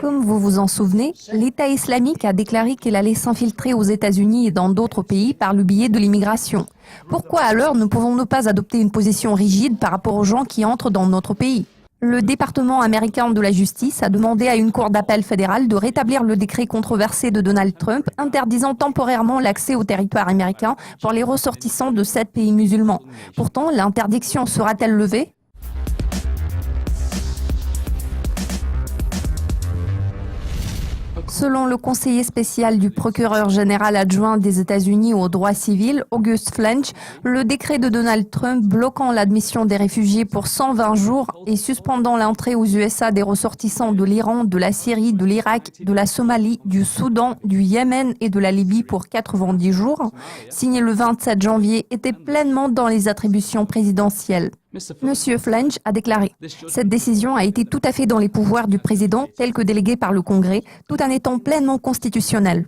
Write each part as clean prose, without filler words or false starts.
Comme vous vous en souvenez, l'État islamique a déclaré qu'il allait s'infiltrer aux États-Unis et dans d'autres pays par le biais de l'immigration. Pourquoi alors ne pouvons-nous pas adopter une position rigide par rapport aux gens qui entrent dans notre pays? Le département américain de la justice a demandé à une cour d'appel fédérale de rétablir le décret controversé de Donald Trump interdisant temporairement l'accès au territoire américain pour les ressortissants de 7 pays musulmans. Pourtant, l'interdiction sera-t-elle levée? Selon le conseiller spécial du procureur général adjoint des États-Unis aux droits civils, August Flench, le décret de Donald Trump bloquant l'admission des réfugiés pour 120 jours et suspendant l'entrée aux USA des ressortissants de l'Iran, de la Syrie, de l'Irak, de la Somalie, du Soudan, du Yémen et de la Libye pour 90 jours, signé le 27 janvier, était pleinement dans les attributions présidentielles. Monsieur Flench a déclaré « Cette décision a été tout à fait dans les pouvoirs du président, tel que délégué par le Congrès, tout en étant pleinement constitutionnel. »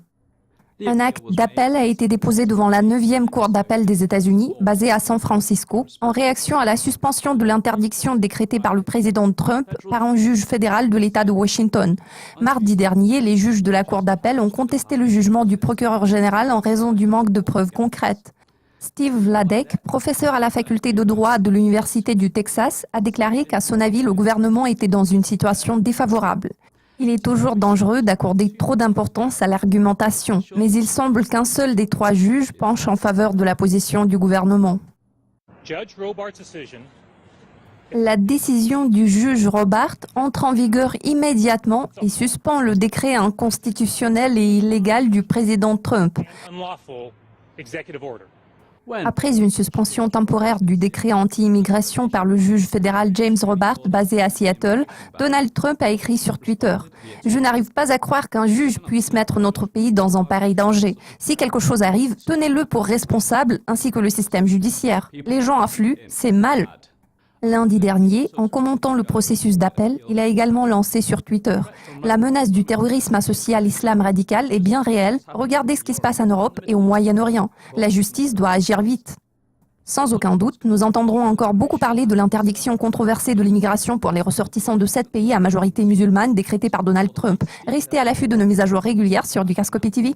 Un acte d'appel a été déposé devant la 9e Cour d'appel des États-Unis, basée à San Francisco, en réaction à la suspension de l'interdiction décrétée par le président Trump par un juge fédéral de l'État de Washington. Mardi dernier, les juges de la Cour d'appel ont contesté le jugement du procureur général en raison du manque de preuves concrètes. Steve Vladek, professeur à la faculté de droit de l'Université du Texas, a déclaré qu'à son avis, le gouvernement était dans une situation défavorable. Il est toujours dangereux d'accorder trop d'importance à l'argumentation, mais il semble qu'un seul des 3 juges penche en faveur de la position du gouvernement. La décision du juge Robart entre en vigueur immédiatement et suspend le décret inconstitutionnel et illégal du président Trump. Après une suspension temporaire du décret anti-immigration par le juge fédéral James Robart, basé à Seattle, Donald Trump a écrit sur Twitter « Je n'arrive pas à croire qu'un juge puisse mettre notre pays dans un pareil danger. Si quelque chose arrive, tenez-le pour responsable, ainsi que le système judiciaire. Les gens affluent, c'est mal. » Lundi dernier, en commentant le processus d'appel, il a également lancé sur Twitter « La menace du terrorisme associé à l'islam radical est bien réelle. Regardez ce qui se passe en Europe et au Moyen-Orient. La justice doit agir vite. » Sans aucun doute, nous entendrons encore beaucoup parler de l'interdiction controversée de l'immigration pour les ressortissants de 7 pays à majorité musulmane décrétée par Donald Trump. Restez à l'affût de nos mises à jour régulières sur Dukascopy TV.